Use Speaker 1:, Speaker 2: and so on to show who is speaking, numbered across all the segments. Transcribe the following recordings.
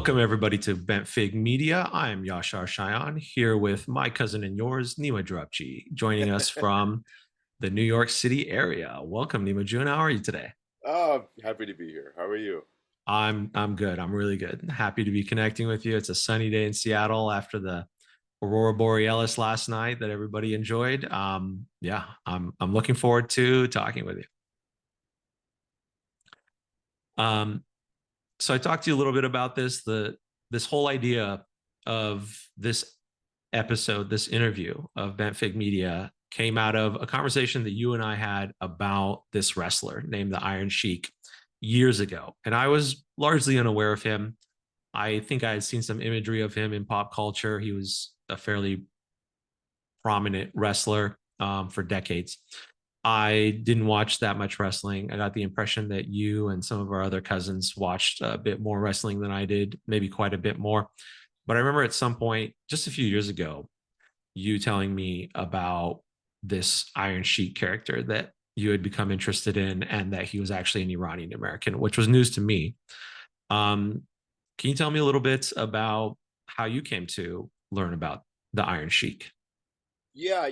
Speaker 1: Welcome everybody to Bent Fig Media. I'm Yashar Shayan here with my cousin and yours, Neimah Djourabchi, joining us from the New York City area. Welcome, Neimah June. How are you today?
Speaker 2: Oh, happy to be here. How are you?
Speaker 1: I'm good. I'm really good. Happy to be connecting with you. It's a sunny day in Seattle after the Aurora Borealis last night that everybody enjoyed. Yeah, I'm looking forward to talking with you. Um, so I talked to you a little bit about this whole idea of this episode, this interview of Bent Fig Media came out of a conversation that you and I had about this wrestler named the Iron Sheik years ago. And I was largely unaware of him. I think I had seen some imagery of him in pop culture. He was a fairly prominent wrestler for decades. I didn't watch that much wrestling. I got the impression that you and some of our other cousins watched a bit more wrestling than I did, maybe quite a bit more. But I remember at some point, just a few years ago, you telling me about this Iron Sheik character that you had become interested in and that he was actually an Iranian American, which was news to me. Um, can you tell me a little bit about how you came to learn about the Iron Sheik?
Speaker 2: Yeah,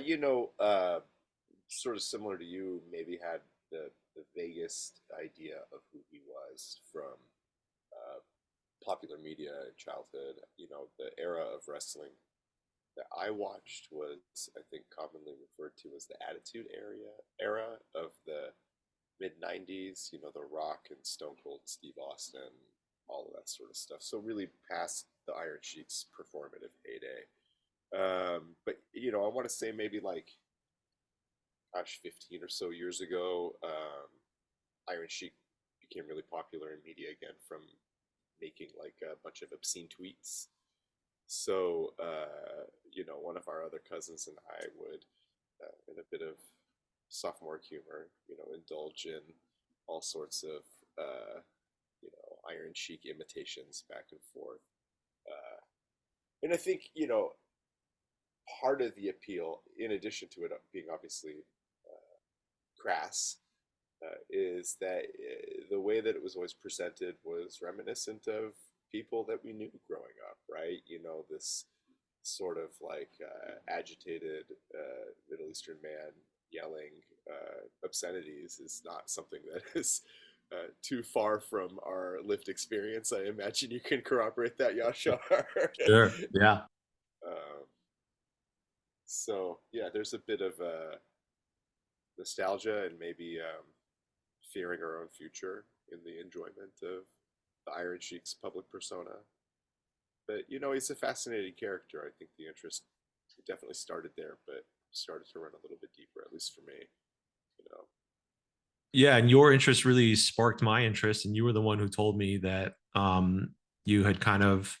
Speaker 2: sort of similar to you, maybe had the vaguest idea of who he was from uh, popular media in childhood. The era of wrestling that I watched was, I think, commonly referred to as the Attitude era of the mid '90s. The Rock and Stone Cold Steve Austin, all of that sort of stuff. So really past the Iron Sheik's performative heyday. But I want to say maybe like, gosh, 15 or so years ago, Iron Sheik became really popular in media again from making like a bunch of obscene tweets. So, one of our other cousins and I would, in a bit of sophomore humor, indulge in all sorts of, Iron Sheik imitations back and forth. And I think, part of the appeal, in addition to it being obviously crass, is that the way that it was always presented was reminiscent of people that we knew growing up, right? This sort of like agitated Middle Eastern man yelling obscenities is not something that is too far from our lived experience. I imagine you can corroborate that, Yashar.
Speaker 1: Sure. Yeah.
Speaker 2: um, so yeah, there's a bit of nostalgia and maybe fearing our own future in the enjoyment of the Iron Sheik's public persona. But he's a fascinating character. I think the interest definitely started there, but started to run a little bit deeper, at least for me. You know,
Speaker 1: Yeah. And your interest really sparked my interest. And you were the one who told me that you had kind of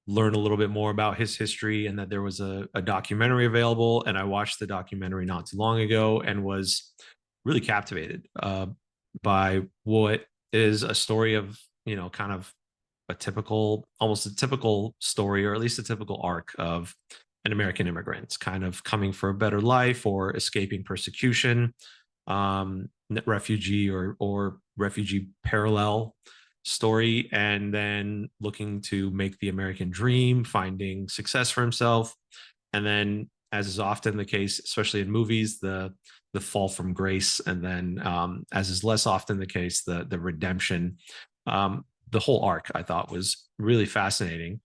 Speaker 1: learn a little bit more about his history and that there was a documentary available. And I watched the documentary not too long ago and was really captivated by what is a story of, kind of almost a typical story, or at least a typical arc of an American immigrant kind of coming for a better life or escaping persecution, refugee or refugee parallel story, and then looking to make the American dream, finding success for himself, and then, as is often the case, especially in movies, the fall from grace, and then, as is less often the case, the redemption. The whole arc I thought was really fascinating.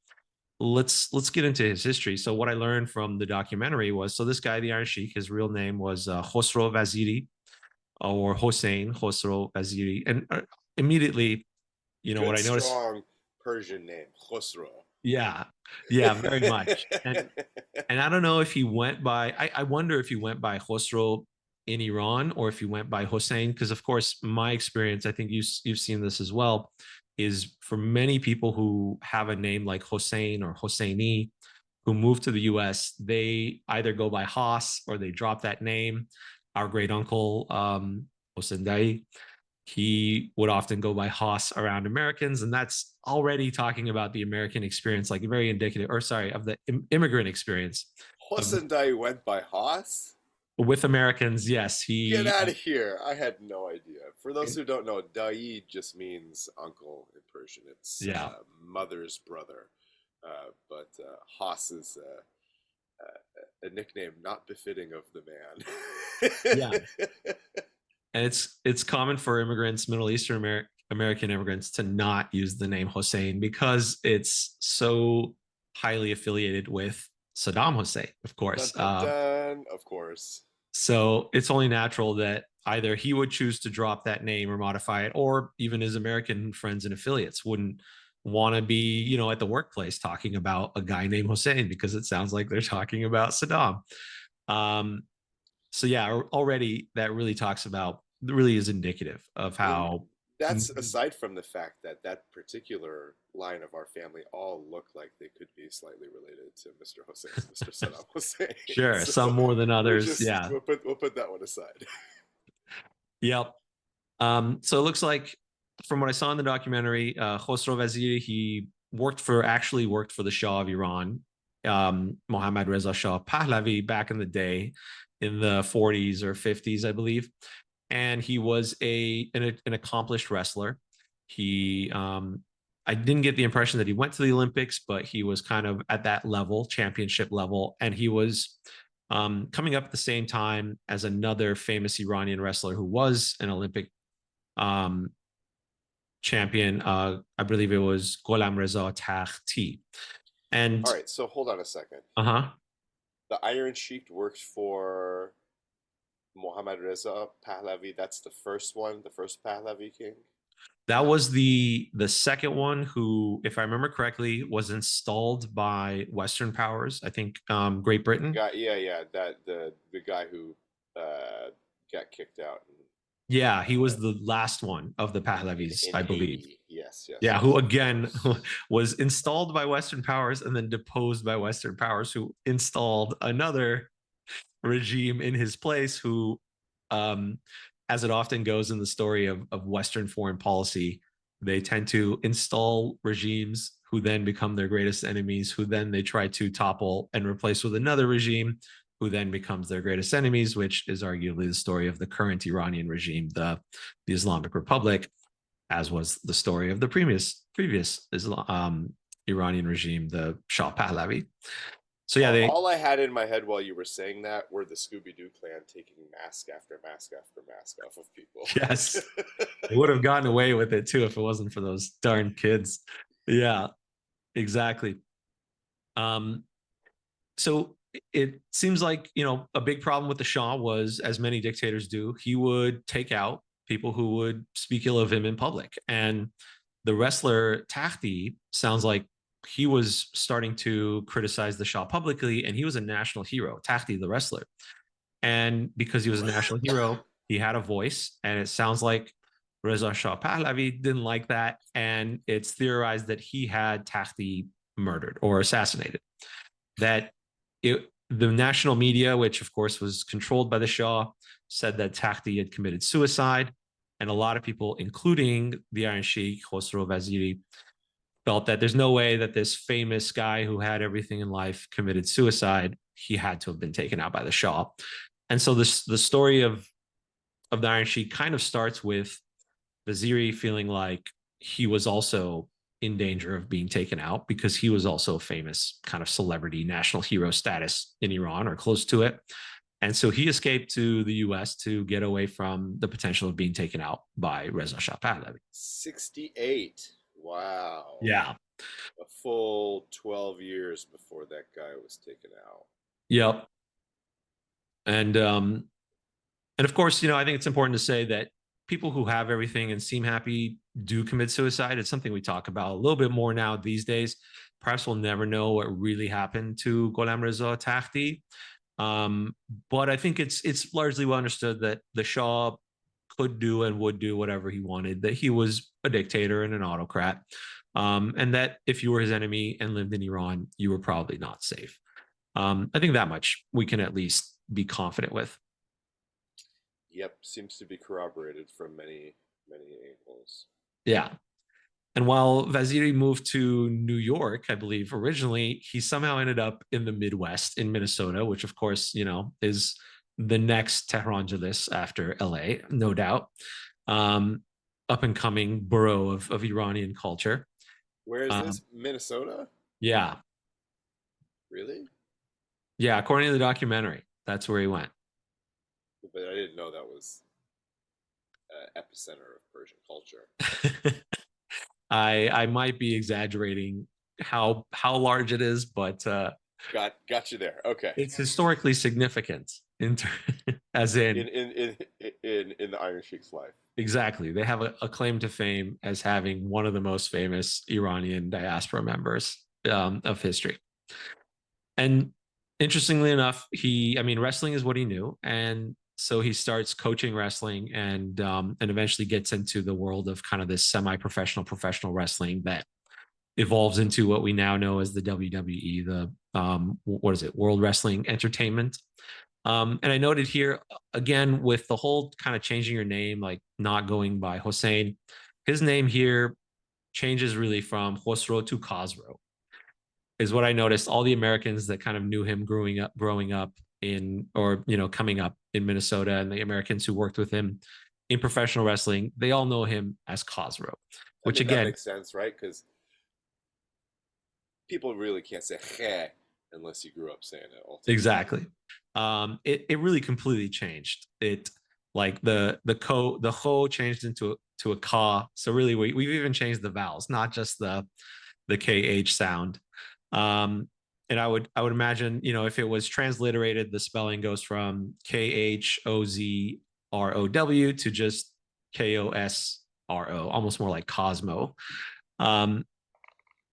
Speaker 1: Let's get into his history. So what I learned from the documentary was, so this guy, the Iron Sheik, his real name was Khosrow Vaziri, or Hossein Khosrow Vaziri, and immediately, what
Speaker 2: good,
Speaker 1: I noticed.
Speaker 2: strong Persian name, Khosrow.
Speaker 1: Yeah, yeah, very much. And I don't know if he went by. I wonder if he went by Khosrow in Iran or if he went by Hossein, because of course my experience, I think you've seen this as well, is for many people who have a name like Hossein or Hosseini who move to the US, they either go by Haas or they drop that name. Our great uncle, Hossein, he would often go by Haas around Americans. And that's already talking about the American experience, like very indicative, or sorry, of the immigrant experience of
Speaker 2: Hosendai went by Haas?
Speaker 1: with Americans. Yes,
Speaker 2: Get
Speaker 1: he,
Speaker 2: out of here. I had no idea. For those who don't know, Dai just means uncle in version. It's
Speaker 1: Yeah.
Speaker 2: mother's brother, but Haas is a nickname not befitting of the
Speaker 1: Yeah.
Speaker 2: man.
Speaker 1: And it's common for immigrants, Middle Eastern American immigrants, to not use the name Hussein because it's so highly affiliated with Saddam Hussein, of
Speaker 2: Dun
Speaker 1: course.
Speaker 2: dun dun. Of course.
Speaker 1: So it's only natural that either he would choose to drop that name or modify it, or even his American friends and affiliates wouldn't want to be, at the workplace talking about a guy named Hussein because it sounds like they're talking about Saddam. Um, so yeah, already that really is indicative of
Speaker 2: And
Speaker 1: how.
Speaker 2: that's aside from the fact that that particular line of our family all look like they could be slightly related to Mr. Hussein's Mr. Saddam Hussein.
Speaker 1: Sure,
Speaker 2: So
Speaker 1: some more than
Speaker 2: we're
Speaker 1: others.
Speaker 2: just
Speaker 1: Yeah.
Speaker 2: we'll put that one aside.
Speaker 1: Yep. So it looks like, from what I saw in the documentary, Khosrow Vaziri, he actually worked for the Shah of Iran, Mohammad Reza Shah Pahlavi, back in the day, in the 40s or 50s, I believe. And he was an accomplished wrestler. He I didn't get the impression that he went to the Olympics, but he was kind of at that level, championship level, and he was coming up at the same time as another famous Iranian wrestler who was an Olympic um, champion. I believe it was Gholam Reza Takhti. And
Speaker 2: All right, so hold on a second.
Speaker 1: uh-huh.
Speaker 2: The Iron Sheik worked for Mohammad Reza Pahlavi. That's the first one, the first Pahlavi king.
Speaker 1: That was the second one who, if I remember correctly, was installed by Western powers. I think Great
Speaker 2: The
Speaker 1: Britain.
Speaker 2: guy, yeah, that the guy who got kicked out
Speaker 1: Yeah, he was the last one of the Pahlavis,
Speaker 2: in
Speaker 1: I believe.
Speaker 2: 80. Yes, yes,
Speaker 1: Yeah, who
Speaker 2: yes, of
Speaker 1: again
Speaker 2: course.
Speaker 1: was installed by Western powers and then deposed by Western powers, who installed another regime in his place, who, um, as it often goes in the story of Western foreign policy, they tend to install regimes who then become their greatest enemies, who then they try to topple and replace with another regime, who then becomes their greatest enemies, which is arguably the story of the current Iranian regime, the Islamic Republic, as was the story of the previous Iranian regime, the Shah Pahlavi. So yeah, they
Speaker 2: All I had in my head while you were saying that were the Scooby Doo clan taking mask after mask after mask off of people.
Speaker 1: yes, they would have gotten away with it too if it wasn't for those darn kids. Yeah, exactly. Um, so it seems like, a big problem with the Shah was, as many dictators do, he would take out people who would speak ill of him in public. And the wrestler Tahti sounds like he was starting to criticize the Shah publicly, and he was a national hero, Tahti the wrestler. And because he was a national hero, he had a voice, and it sounds like Reza Shah Pahlavi didn't like that, and it's theorized that he had Tahti murdered or assassinated. That the national media, which of course was controlled by the Shah, said that Tahti had committed suicide, and a lot of people, including the Iron Sheik Khosrow Vaziri, felt that there's no way that this famous guy who had everything in life committed suicide. He had to have been taken out by the Shah. And so the story of the Iron Sheik kind of starts with Vaziri feeling like he was also in danger of being taken out because he was also a famous kind of celebrity, national hero status in Iran or close to it. And so he escaped to the US to get away from the potential of being taken out by Reza Shah Pahlavi.
Speaker 2: 68. Wow.
Speaker 1: Yeah.
Speaker 2: A full 12 years before that guy was taken out.
Speaker 1: Yep. And of course, I think it's important to say that people who have everything and seem happy do commit suicide. It's something we talk about a little bit more now these days. Perhaps we'll never know what really happened to Gholam Reza Takhti. But I think it's largely well understood that the Shah could do and would do whatever he wanted, that he was a dictator and an autocrat, and that if you were his enemy and lived in Iran, you were probably not safe. I think that much we can at least be confident with.
Speaker 2: Yep, seems to be corroborated from many, many angles.
Speaker 1: Yeah. And while Vaziri moved to New York, I believe originally, he somehow ended up in the Midwest in Minnesota, which of course, is the next Tehrangelis after LA, no doubt. Um, up and coming borough of Iranian culture.
Speaker 2: Where is
Speaker 1: Um,
Speaker 2: this? Minnesota?
Speaker 1: yeah,
Speaker 2: Really?
Speaker 1: yeah. According to the documentary, that's where he went.
Speaker 2: But I didn't know that was epicenter of Persian culture.
Speaker 1: I might be exaggerating how large it is, but
Speaker 2: Got you there. Okay.
Speaker 1: it's historically significant as
Speaker 2: In
Speaker 1: in
Speaker 2: in in in the Iron Sheik's life.
Speaker 1: exactly. They have a claim to fame as having one of the most famous Iranian diaspora members of history. And interestingly enough, I mean, wrestling is what he knew, and so he starts coaching wrestling, and eventually gets into the world of kind of this semi-professional professional wrestling that evolves into what we now know as the WWE, the what is it, World Wrestling Entertainment. And I noted here again with the whole kind of changing your name, like not going by Hossein, his name here changes really from Khosrow to Khosrow, is what I noticed. All the Americans that kind of knew him growing up in, or coming up in Minnesota, and the Americans who worked with him in professional wrestling, they all know him as Khosrow,
Speaker 2: I
Speaker 1: which
Speaker 2: mean, that
Speaker 1: again,
Speaker 2: makes sense, right? Because people really can't say "heh" unless you grew up saying it ultimately.
Speaker 1: exactly. It really completely changed. It like the ho changed to a ka. So really, we've even changed the vowels, not just the kh sound. Um, and I would imagine, if it was transliterated, the spelling goes from Khozrow to just Kosro, almost more like Cosmo. Um,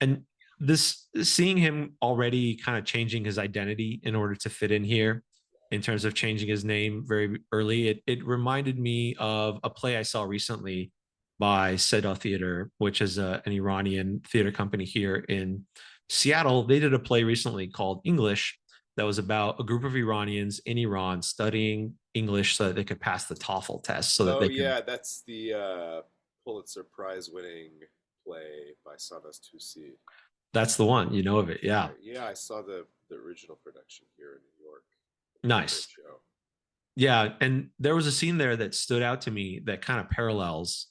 Speaker 1: and this seeing him already kind of changing his identity in order to fit in here in terms of changing his name very early, it reminded me of a play I saw recently by Seda Theater, which is an Iranian theater company here in Seattle. They did a play recently called English that was about a group of Iranians in Iran studying English so that they could pass the TOEFL test, so that
Speaker 2: Oh
Speaker 1: they could.
Speaker 2: yeah, that's the Pulitzer Prize winning play by Sanas Tusi.
Speaker 1: That's the one, you know of it. Yeah.
Speaker 2: Right. Yeah, I saw the original production here in New York. Great
Speaker 1: Nice.
Speaker 2: show.
Speaker 1: Yeah, and there was a scene there that stood out to me that kind of parallels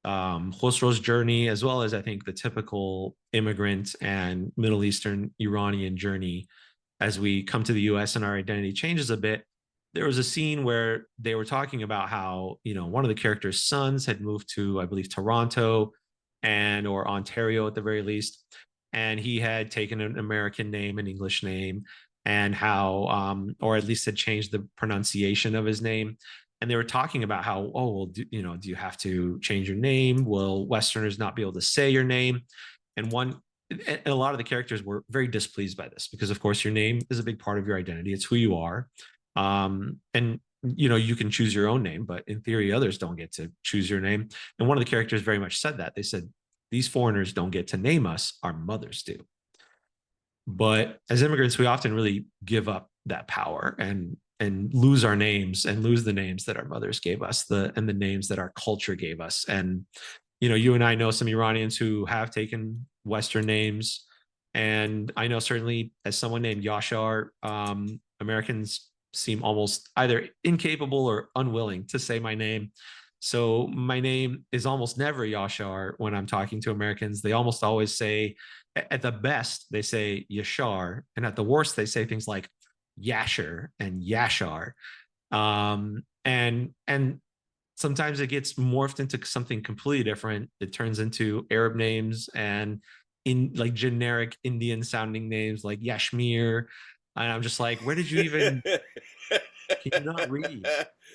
Speaker 1: Khosrow's journey, as well as I think the typical immigrant and Middle Eastern Iranian journey as we come to the US and our identity changes a bit. There was a scene where they were talking about how, one of the character's sons had moved to, I believe, Toronto or Ontario at the very least. And he had taken an American name, an English name, and how, or at least had changed the pronunciation of his name. And they were talking about how, oh, well, do you have to change your name? Will Westerners not be able to say your name? And a lot of the characters were very displeased by this because, of course, your name is a big part of your identity. It's who you are. And you can choose your own name, but in theory, others don't get to choose your name. And one of the characters very much said that. They said, these foreigners don't get to name us, our mothers do. But as immigrants, we often really give up that power and lose our names and lose the names that our mothers gave us, the names that our culture gave us. And you and I know some Iranians who have taken Western names, and I know certainly as someone named Yashar, Americans seem almost either incapable or unwilling to say my name. So my name is almost never Yashar when I'm talking to Americans. They almost always say, at the best, they say Yashar, and at the worst, they say things like Yasher and Yashar. And sometimes it gets morphed into something completely different. It turns into Arab names and in like generic Indian sounding names like Yashmir. And I'm just like, where did you even, can you not read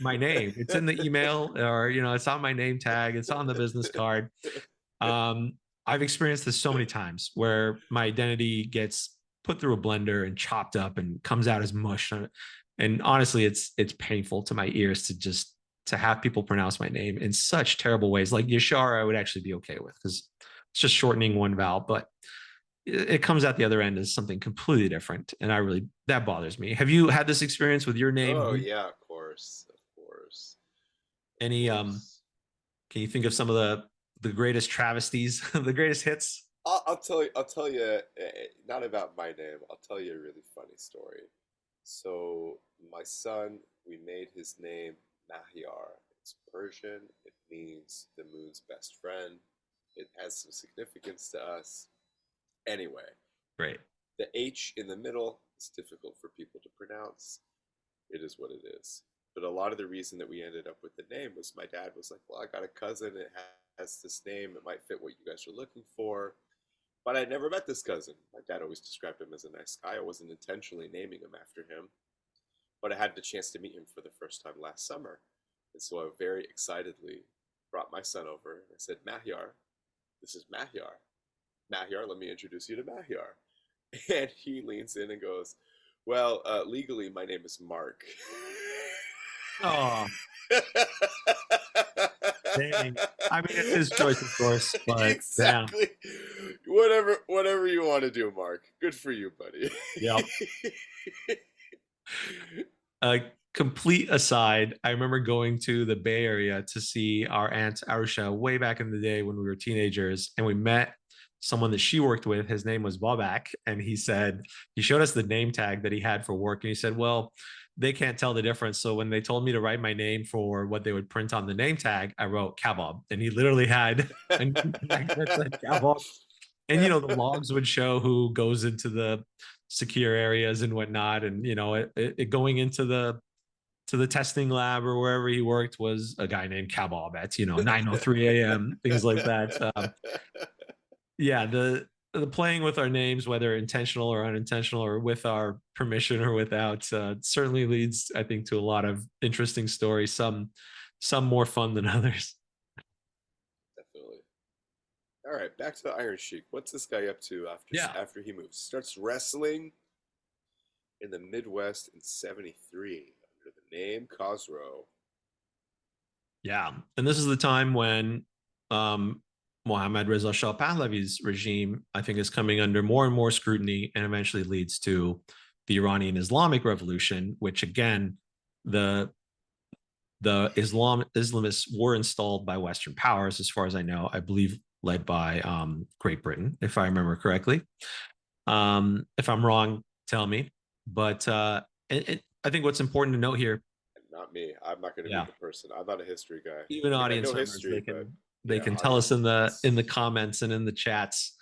Speaker 1: my name? It's in the email, or, it's on my name tag, it's on the business card. Um, I've experienced this so many times where my identity gets put through a blender and chopped up and comes out as mush. And honestly, it's painful to my ears to have people pronounce my name in such terrible ways. Like Yashar, I would actually be okay with because it's just shortening one vowel, but it comes out the other end as something completely different. And that bothers me. Have you had this experience with your name?
Speaker 2: Oh yeah, of course, of course, of
Speaker 1: Any,
Speaker 2: course.
Speaker 1: can you think of some of the greatest travesties, the greatest hits?
Speaker 2: I'll tell you. I'll tell you. Not about my name. I'll tell you a really funny story. So my son, we made his name Mahyar. It's Persian. It means the moon's best friend. It has some significance to us. Anyway,
Speaker 1: Great.
Speaker 2: the H in the middle is difficult for people to pronounce. It is what it is. But a lot of the reason that we ended up with the name was my dad was like, well, I got a cousin. It has this name. It might fit what you guys are looking for. But I'd never met this cousin. My dad always described him as a nice guy. I wasn't intentionally naming him after him. But I had the chance to meet him for the first time last summer. And so I very excitedly brought my son over and I said, Mahyar, this is Mahyar. Mahyar, let me introduce you to Mahyar. And he leans in and goes, well, legally, my name is Mark.
Speaker 1: Oh, dang. I mean, it's his choice, of course, but damn.
Speaker 2: Exactly. Whatever you want to do, Mark. Good for you, buddy.
Speaker 1: Yep. A complete aside, I remember going to the Bay Area to see our aunt Arusha way back in the day when we were teenagers, and we met someone that she worked with. His name was Bobak, and he showed us the name tag that he had for work, and he said, well, they can't tell the difference. So when they told me to write my name for what they would print on the name tag, I wrote Kabob, and he literally had a name tag that said Kabob. And the logs would show who goes into the secure areas and whatnot, and it going into the testing lab or wherever he worked was a guy named Kabob at 9:03 a.m. things like that. Yeah, the playing with our names, whether intentional or unintentional or with our permission or without, certainly leads, I think, to a lot of interesting stories, some more fun than others.
Speaker 2: Definitely. All right, back to the Iron Sheik. What's this guy up to
Speaker 1: Yeah.
Speaker 2: after he moves? Starts wrestling in the Midwest in '73 under the name Khosrow.
Speaker 1: Yeah. And this is the time when Mohammad Reza Shah Pahlavi's regime, I think, is coming under more and more scrutiny and eventually leads to the Iranian Islamic Revolution, which again, the Islamists were installed by Western powers, as far as I know, I believe led by Great Britain, if I remember correctly. If I'm wrong, tell me. But I think what's important to note here,
Speaker 2: Not me. I'm not going to be
Speaker 1: yeah,
Speaker 2: the person. I'm not a history guy.
Speaker 1: even
Speaker 2: I mean, I
Speaker 1: audience
Speaker 2: know
Speaker 1: members,
Speaker 2: history, but
Speaker 1: they
Speaker 2: yeah,
Speaker 1: can tell us
Speaker 2: audience.
Speaker 1: in the comments and in the chats.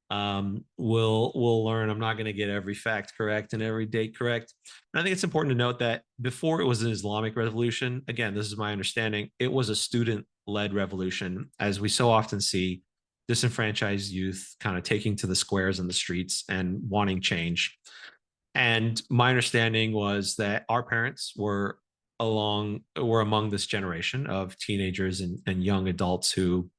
Speaker 1: We'll learn. I'm not going to get every fact correct and every date correct. And I think it's important to note that before it was an Islamic revolution, again, this is my understanding, it was a student-led revolution, as we so often see disenfranchised youth kind of taking to the squares and the streets and wanting change. And my understanding was that our parents were among this generation of teenagers and young adults who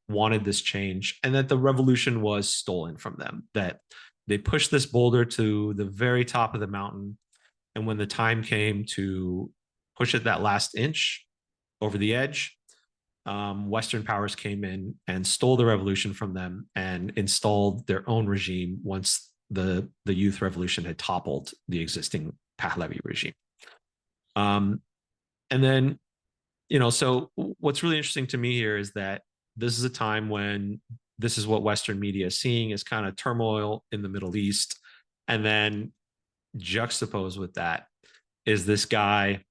Speaker 1: wanted this change, and that the revolution was stolen from them, that they pushed this boulder to the very top of the mountain, and when the time came to push it that last inch over the edge, Western powers came in and stole the revolution from them and installed their own regime once the youth revolution had toppled the existing Pahlavi regime. And then, so what's really interesting to me here is that this is a time when this is what Western media is seeing as kind of turmoil in the Middle East. And then juxtaposed with that is this guy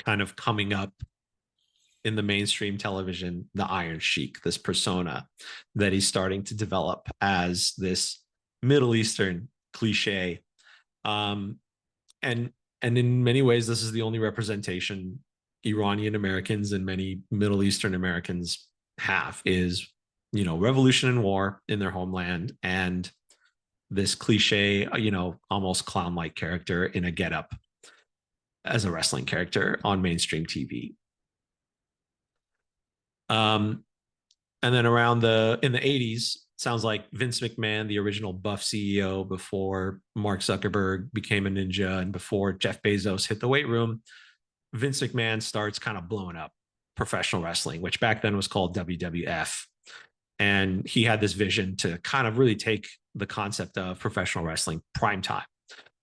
Speaker 1: kind of coming up in the mainstream television, the Iron Sheik, this persona that he's starting to develop as this Middle Eastern cliche. Um, and in many ways, this is the only representation Iranian Americans and many Middle Eastern Americans have, is revolution and war in their homeland, and this cliche, almost clown-like character in a getup as a wrestling character on mainstream TV. And then in the 80s, sounds like Vince McMahon, the original Buff CEO before Mark Zuckerberg became a ninja and before Jeff Bezos hit the weight room, Vince McMahon starts kind of blowing up professional wrestling, which back then was called WWF. And he had this vision to kind of really take the concept of professional wrestling prime time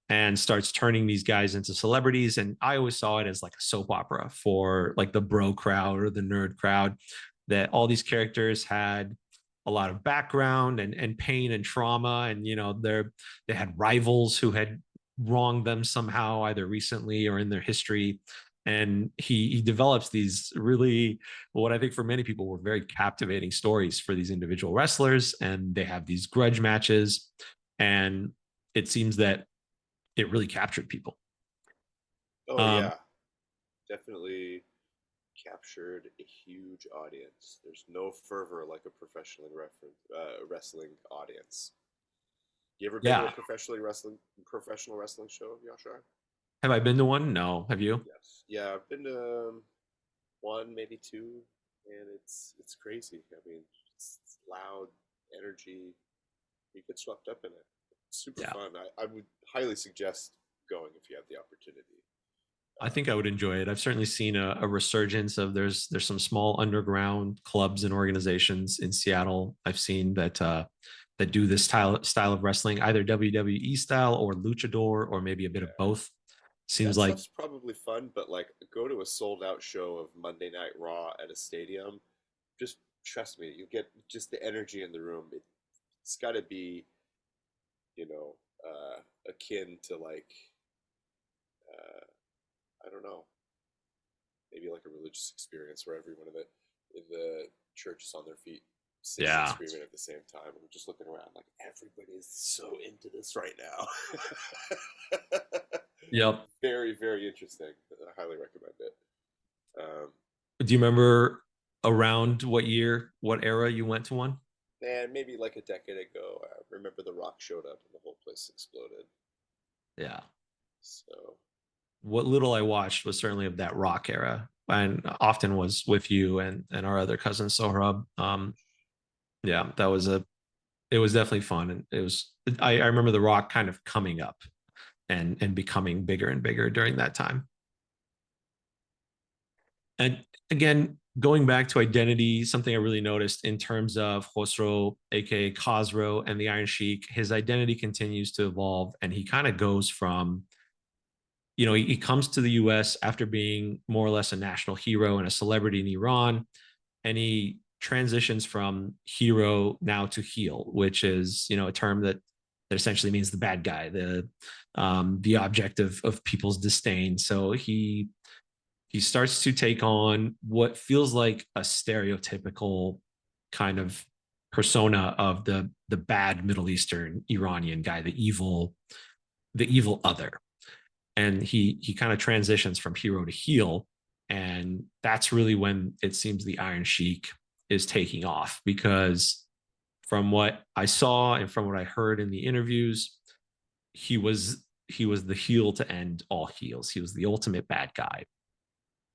Speaker 1: and starts turning these guys into celebrities. And I always saw it as like a soap opera for like the bro crowd or the nerd crowd, that all these characters had a lot of background and pain and trauma. And, they had rivals who had wronged them somehow, either recently or in their history. and he develops these really, what I think for many people were very captivating stories for these individual wrestlers, and they have these grudge matches, and it seems that it really captured people.
Speaker 2: Oh
Speaker 1: um
Speaker 2: yeah, definitely captured a huge audience. There's no fervor like a wrestling audience. You ever been to a
Speaker 1: yeah,
Speaker 2: professional wrestling show, Yashar?
Speaker 1: have I been to one? No, have you?
Speaker 2: Yes. Yeah, I've been to one, maybe two, and it's crazy. I mean, it's loud, energy. You get swept up in it. It's super
Speaker 1: Yeah,
Speaker 2: fun. I would highly suggest going if you have the opportunity.
Speaker 1: I think I would enjoy it. I've certainly seen a resurgence of, there's some small underground clubs and organizations in Seattle I've seen that that do this style of wrestling, either WWE style or luchador, or maybe a bit of
Speaker 2: Yeah,
Speaker 1: both. Seems
Speaker 2: that
Speaker 1: like,
Speaker 2: stuff's probably fun, but like go to a sold out show of Monday Night Raw at a stadium. Just trust me, you get just the energy in the room. It's got to be, you know, akin to like, uh, I don't know, maybe like a religious experience where everyone in the church is on their feet, singing and
Speaker 1: yeah,
Speaker 2: screaming at the same time. And we're just looking around like everybody is so into this right now.
Speaker 1: yep.
Speaker 2: Very, very interesting. I highly recommend it. Um,
Speaker 1: Do you remember around what year, what era you went to one?
Speaker 2: and maybe like a decade ago, I remember The Rock showed up and the whole place exploded.
Speaker 1: Yeah.
Speaker 2: So
Speaker 1: What little I watched was certainly of that rock era, and often was with you and our other cousin Sohrab. Yeah, that was a it was definitely fun, and it was, I remember the rock kind of coming up and becoming bigger and bigger during that time. And again, going back to identity, something I really noticed in terms of Khosrow, aka Khosrow, and the Iron Sheik, his identity continues to evolve, and he kind of goes from, he comes to the US after being more or less a national hero and a celebrity in Iran, and he transitions from hero now to heel, which is, a term that essentially means the bad guy, the object of people's disdain. So he starts to take on what feels like a stereotypical kind of persona of the bad Middle Eastern Iranian guy, the evil other. And he kind of transitions from hero to heel. And that's really when it seems the Iron Sheik is taking off, because from what I saw and from what I heard in the interviews, he was the heel to end all heels. He was the ultimate bad guy,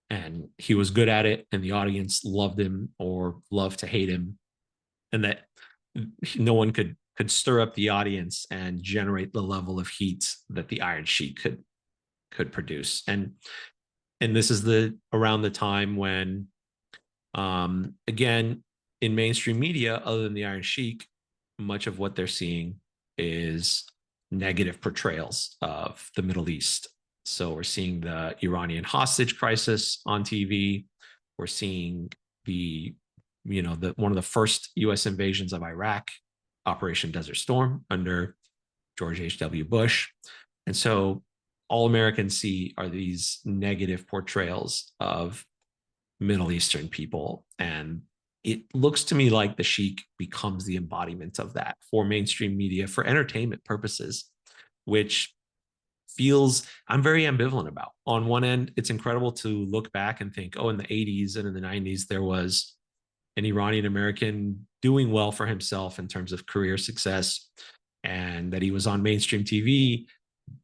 Speaker 1: and he was good at it, and the audience loved him or loved to hate him, and that no one could stir up the audience and generate the level of heat that the Iron Sheik could produce. And this is the around the time when, again, in mainstream media, other than the Iron Sheik, much of what they're seeing is negative portrayals of the Middle East. So we're seeing the Iranian hostage crisis on TV. We're seeing the, the one of the first U.S. invasions of Iraq, Operation Desert Storm, under George H.W. Bush. And so all Americans see are these negative portrayals of Middle Eastern people. And it looks to me like the Sheik becomes the embodiment of that for mainstream media, for entertainment purposes, which feels, I'm very ambivalent about. On one end, it's incredible to look back and think, oh, in the 80s and in the 90s, there was an Iranian American doing well for himself in terms of career success, and that he was on mainstream TV,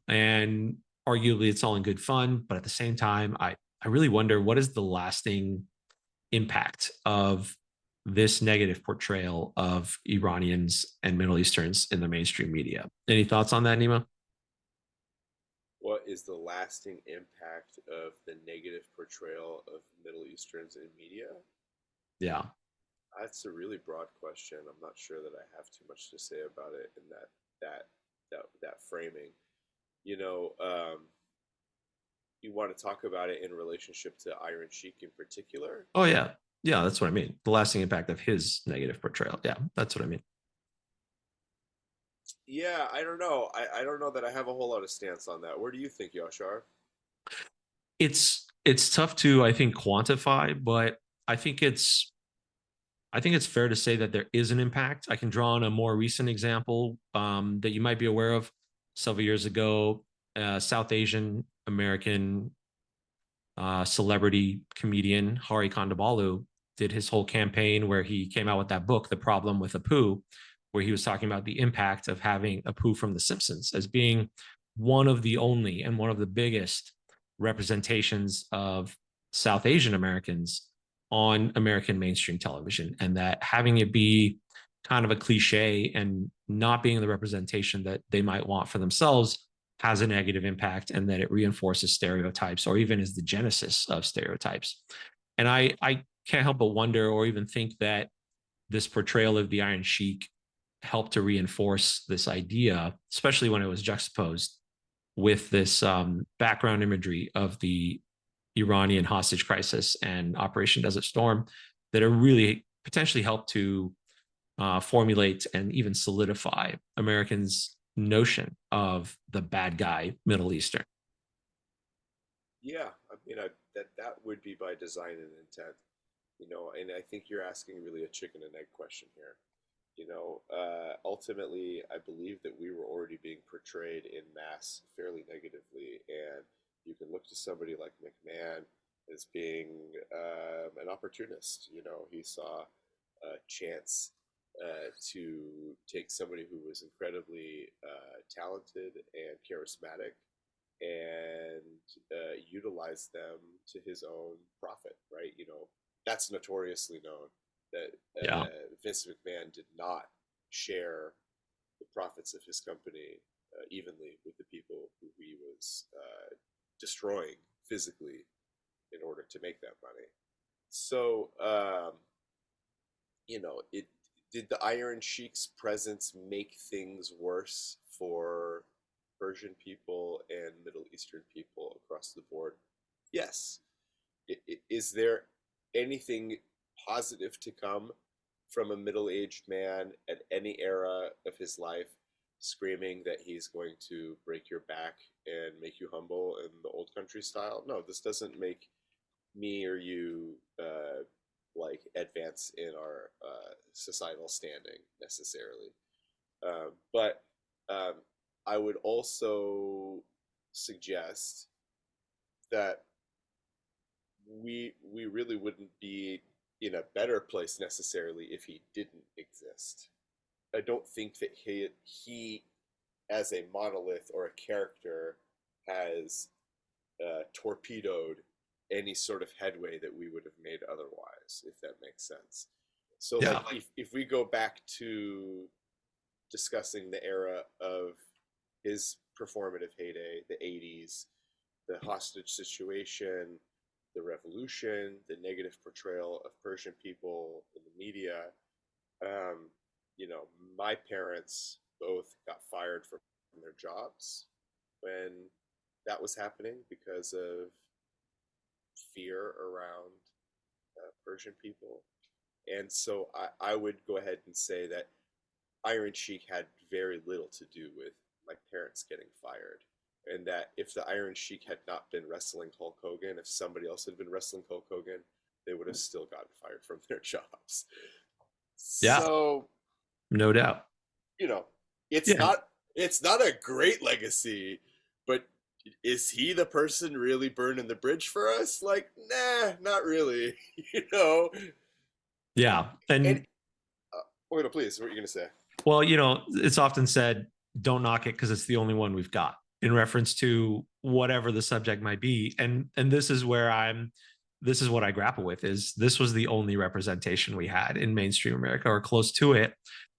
Speaker 1: and arguably it's all in good fun. But at the same time, I really wonder, what is the lasting impact of this negative portrayal of Iranians and Middle Easterns in the mainstream media? Any thoughts on that, Neimah?
Speaker 2: what is the lasting impact of the negative portrayal of Middle Easterns in media?
Speaker 1: Yeah.
Speaker 2: That's a really broad question. I'm not sure that I have too much to say about it in that framing. You know, you want to talk about it in relationship to Iron Sheik in particular?
Speaker 1: Oh, yeah. Yeah, that's what I mean. The lasting impact of his negative portrayal. Yeah, that's what I mean.
Speaker 2: Yeah, I don't know. I don't know that I have a whole lot of stance on that. Where do you think, Yashar?
Speaker 1: It's tough to, I think, quantify, but I think it's I think it's fair to say that there is an impact. I can draw on a more recent example that you might be aware of. Several years ago, South Asian American celebrity comedian Hari Kondabolu did his whole campaign where he came out with that book, The Problem with Apu, where he was talking about the impact of having Apu from The Simpsons as being one of the only and one of the biggest representations of South Asian Americans on American mainstream television, and that having it be kind of a cliche and not being the representation that they might want for themselves has a negative impact, and that it reinforces stereotypes or even is the genesis of stereotypes. And I can't help but wonder or even think that this portrayal of the Iron Sheik helped to reinforce this idea, especially when it was juxtaposed with this background imagery of the Iranian hostage crisis and Operation Desert Storm, that it really potentially helped to formulate and even solidify Americans' notion of the bad guy Middle Eastern.
Speaker 2: Yeah, I mean, that would be by design and intent, and I think you're asking really a chicken and egg question here. Ultimately, I believe that we were already being portrayed in mass fairly negatively, and you can look to somebody like McMahon as being an opportunist. He saw a chance to take somebody who was incredibly talented and charismatic and utilize them to his own profit, right? That's notoriously known that
Speaker 1: Yeah.
Speaker 2: Vince McMahon did not share the profits of his company evenly with the people who he was destroying physically in order to make that money. So, it did the Iron Sheik's presence make things worse for Persian people and Middle Eastern people across the board? Yes. Is there anything positive to come from a middle-aged man at any era of his life screaming that he's going to break your back and make you humble in the old country style? No, this doesn't make me or you like advance in our societal standing necessarily. But um, I would also suggest that we really wouldn't be in a better place necessarily if he didn't exist. I don't think that he as a monolith or a character has torpedoed any sort of headway that we would have made otherwise, if that makes sense. So,
Speaker 1: Yeah.
Speaker 2: like, if we go back to discussing the era of his performative heyday, the 80s, the hostage situation, the revolution, the negative portrayal of Persian people in the media. Um, my parents both got fired from their jobs when that was happening because of fear around Persian people. And so I would go ahead and say that Iron Sheik had very little to do with my parents getting fired. And that if the Iron Sheik had not been wrestling Hulk Hogan, if somebody else had been wrestling Hulk Hogan, they would have still gotten fired from their jobs.
Speaker 1: Yeah.
Speaker 2: So,
Speaker 1: No doubt.
Speaker 2: you know, it's
Speaker 1: Yeah.
Speaker 2: not it's not a great legacy, but is he the person really burning the bridge for us? Like, nah, not really. you know.
Speaker 1: Yeah.
Speaker 2: And
Speaker 1: And
Speaker 2: please, what are you gonna say?
Speaker 1: well, it's often said, don't knock it because it's the only one we've got, in reference to whatever the subject might be. And this is where this is what I grapple with, is this was the only representation we had in mainstream America or close to it.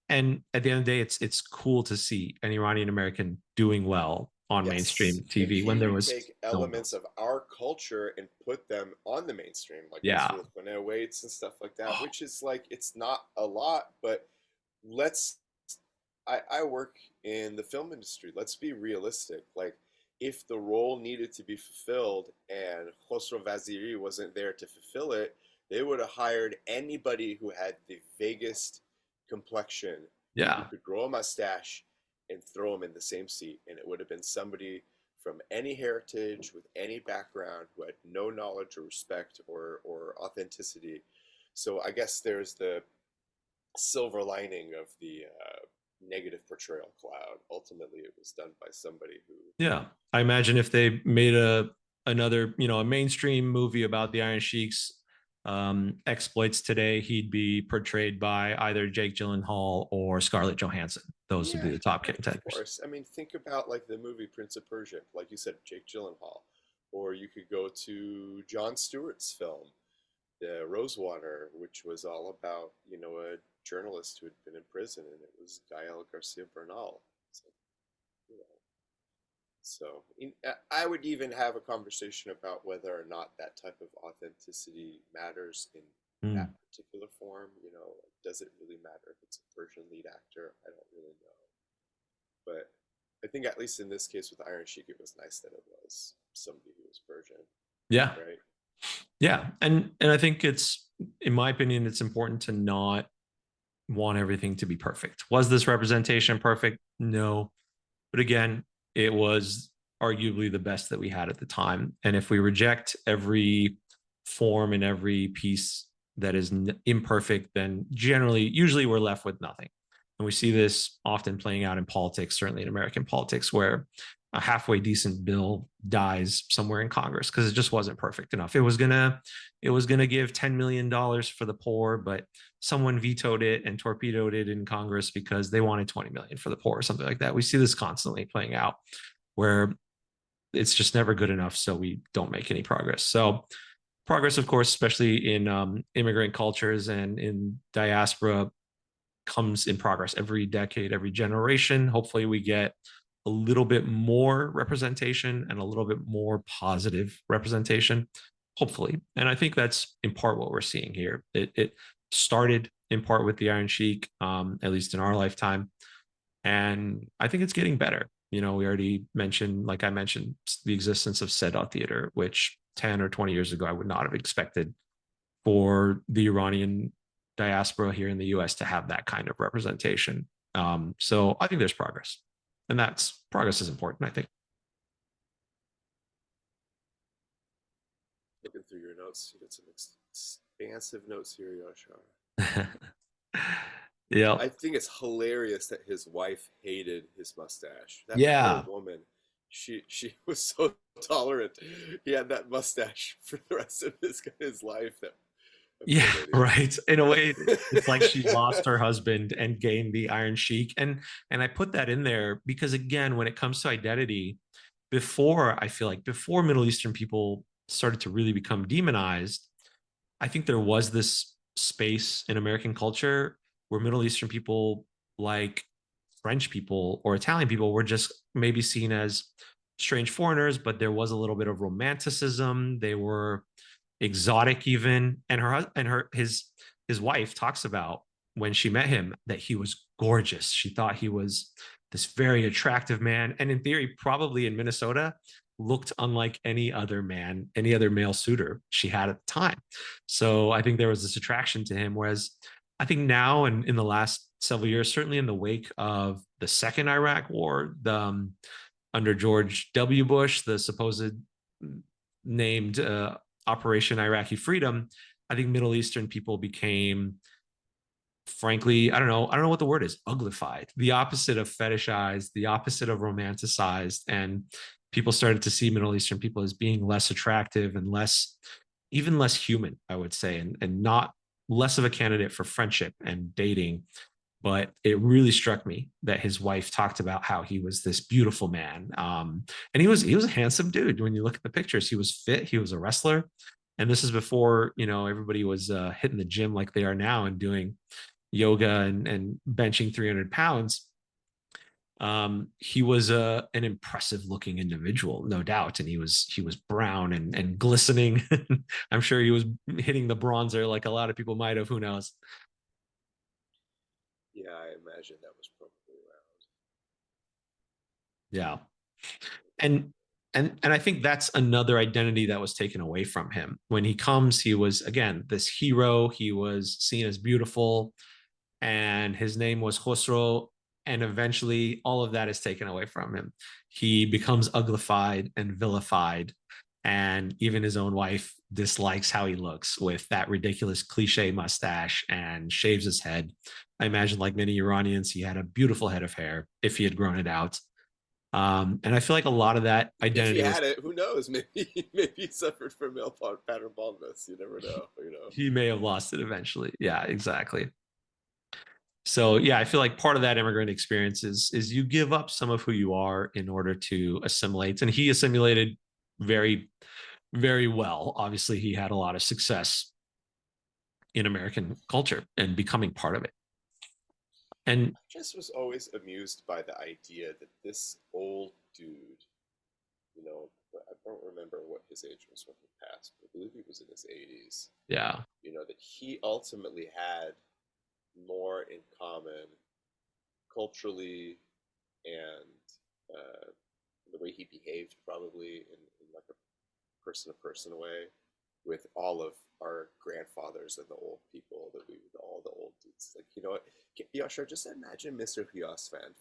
Speaker 1: And at the end of the day, it's cool to see an Iranian American doing well on
Speaker 2: Yes,
Speaker 1: mainstream TV when there
Speaker 2: continuing to
Speaker 1: was
Speaker 2: take
Speaker 1: no one
Speaker 2: elements
Speaker 1: else.
Speaker 2: of our culture and put them on the mainstream, like those
Speaker 1: Yeah.
Speaker 2: Filipino weights and stuff like that, which is like it's not a lot, but let's I work in the film industry. Let's be realistic. Like, if the role needed to be fulfilled and Khosrow Vaziri wasn't there to fulfill it, they would have hired anybody who had the vaguest complexion and who
Speaker 1: Yeah.
Speaker 2: could grow a mustache and throw him in the same seat. And it would have been somebody from any heritage, with any background, who had no knowledge or respect or authenticity. So I guess there's the silver lining of the negative portrayal cloud. Ultimately, it was done by somebody who,
Speaker 1: Yeah, I imagine if they made another, a mainstream movie about the Iron Sheik's exploits today, he'd be portrayed by either Jake Gyllenhaal or Scarlett Johansson. Those would be
Speaker 2: yeah,
Speaker 1: the top
Speaker 2: of
Speaker 1: contenders.
Speaker 2: course. I mean, think about like the movie Prince of Persia, like you said, Jake Gyllenhaal, or you could go to Jon Stewart's film, The Rosewater, which was all about a journalist who had been in prison, and it was Gael Garcia Bernal. So, you know, so I would even have a conversation about whether or not that type of authenticity matters in that
Speaker 1: Mm.
Speaker 2: particular form. Does it really matter if it's a Persian lead actor? I don't really know. But I think at least in this case with Iron Sheik, it was nice that it was somebody who was Persian,
Speaker 1: Yeah,
Speaker 2: right?
Speaker 1: yeah, and I think in my opinion, it's important to not want everything to be perfect. Was this representation perfect? No, but again, it was arguably the best that we had at the time. And if we reject every form and every piece that is imperfect, then usually we're left with nothing. And we see this often playing out in politics, certainly in American politics, where a halfway decent bill dies somewhere in Congress because it just wasn't perfect enough. It was gonna give $10 million for the poor, but someone vetoed it and torpedoed it in Congress because they wanted 20 million for the poor or something like that. We see this constantly playing out where it's just never good enough, so we don't make any progress. So progress, of course, especially in immigrant cultures and in diaspora, comes in progress every decade, every generation. Hopefully, we get a little bit more representation and a little bit more positive representation. Hopefully, and I think that's in part what we're seeing here. It started in part with the Iron Sheik, at least in our lifetime, and I think it's getting better. We already mentioned, like I mentioned, the existence of Sedat Theater, which 10 or 20 years ago I would not have expected for the Iranian diaspora here in the US to have that kind of representation. So I think there's progress, and that's progress is important, I think.
Speaker 2: Looking through your notes, you got some expansive notes here, Yashar.
Speaker 1: Yeah.
Speaker 2: I think it's hilarious that his wife hated his mustache. That poor
Speaker 1: Yeah.
Speaker 2: woman. She was so tolerant. He had that mustache for the rest of his life. That
Speaker 1: Yeah,
Speaker 2: poor lady.
Speaker 1: right. In a way, it's like she lost her husband and gained the Iron Sheik. And I put that in there because again, when it comes to identity, I feel like before Middle Eastern people started to really become demonized, I think there was this space in American culture where Middle Eastern people, like French people or Italian people, were just maybe seen as strange foreigners, but there was a little bit of romanticism. They were exotic even, and his wife talks about when she met him that he was gorgeous. She thought he was this very attractive man, and in theory probably in Minnesota looked unlike any other man, any other male suitor she had at the time. So I think there was this attraction to him, whereas I think now and in the last several years, certainly in the wake of the second Iraq war, under George W. Bush, the supposed named Operation Iraqi Freedom, I think Middle Eastern people became, frankly, I don't know what the word is, uglified, the opposite of fetishized, the opposite of romanticized, and people started to see Middle Eastern people as being less attractive and even less human, I would say, and not less of a candidate for friendship and dating. But it really struck me that his wife talked about how he was this beautiful man, and he was a handsome dude. When you look at the pictures, he was fit, he was a wrestler, and this is before everybody was hitting the gym like they are now and doing yoga and benching 300 pounds. He was an impressive looking individual, no doubt, and he was brown and glistening. I'm sure he was hitting the bronzer like a lot of people might have. Who knows?
Speaker 2: Yeah, I imagine that was probably around.
Speaker 1: Yeah. And I think that's another identity that was taken away from him. When he comes, he was again this hero. He was seen as beautiful, and his name was Khosrow. And eventually all of that is taken away from him. He becomes uglified and vilified, and even his own wife dislikes how he looks with that ridiculous cliche mustache and shaves his head. I imagine, like many Iranians, he had a beautiful head of hair if he had grown it out. And I feel like a lot of that
Speaker 2: If he
Speaker 1: identity was,
Speaker 2: had it, who knows? Maybe he suffered from male pattern baldness. You never know. You know.
Speaker 1: he may have lost it eventually. Yeah, exactly. So yeah, I feel like part of that immigrant experience is you give up some of who you are in order to assimilate. And he assimilated very, very well. Obviously, he had a lot of success in American culture and becoming part of it. And
Speaker 2: I just was always amused by the idea that this old dude, you know, I don't remember what his age was when he passed, but I believe he was in his 80s.
Speaker 1: yeah,
Speaker 2: You know, that he ultimately had more in common culturally and the way he behaved, probably in like a person to person way, with all of our grandfathers and the old people that we, all the old dudes. Like, you know what, Yashar, just imagine Mr. Hyosfand,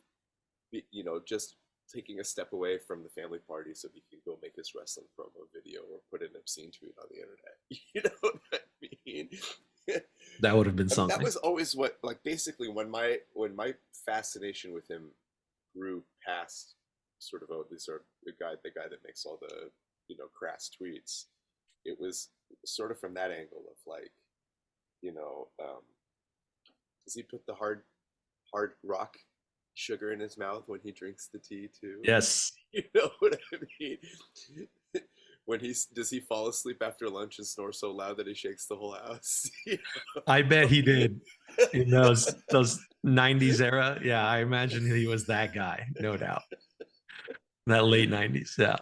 Speaker 2: you know, just taking a step away from the family party so he can go make his wrestling promo video or put an obscene tweet on the internet. You know what I mean?
Speaker 1: that would have been
Speaker 2: I mean, that
Speaker 1: something.
Speaker 2: was always what, like, basically when my fascination with him grew past sort of, oh, these are the guy that makes all the, you know, crass tweets. It was sort of from that angle of like, you know, does he put the hard rock sugar in his mouth when he drinks the tea too?
Speaker 1: Yes,
Speaker 2: You know what I mean? When does he fall asleep after lunch and snore so loud that he shakes the whole house? You
Speaker 1: I bet he
Speaker 2: know?
Speaker 1: did in those '90s era. Yeah, I imagine he was that guy, no doubt. That late '90s, yeah,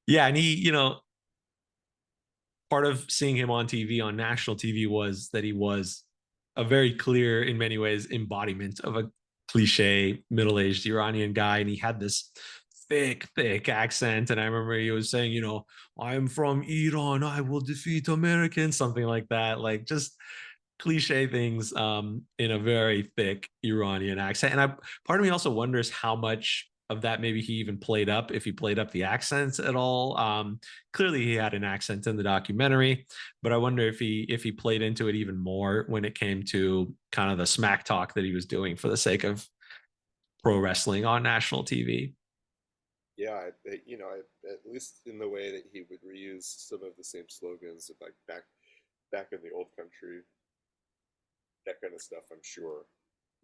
Speaker 1: yeah, and he, part of seeing him on TV, on national TV, was that he was a very clear, in many ways, embodiment of a cliche middle-aged Iranian guy, and he had this thick, thick accent. And I remember he was saying, "I'm from Iran. I will defeat Americans," something like that, like just cliche things in a very thick Iranian accent. And part of me also wonders how much of that maybe he even played up, if he played up the accents at all. Clearly he had an accent in the documentary, but I wonder if he played into it even more when it came to kind of the smack talk that he was doing for the sake of pro wrestling on national TV.
Speaker 2: Yeah, you know, at least in the way that he would reuse some of the same slogans, like back in the old country, that kind of stuff. I'm sure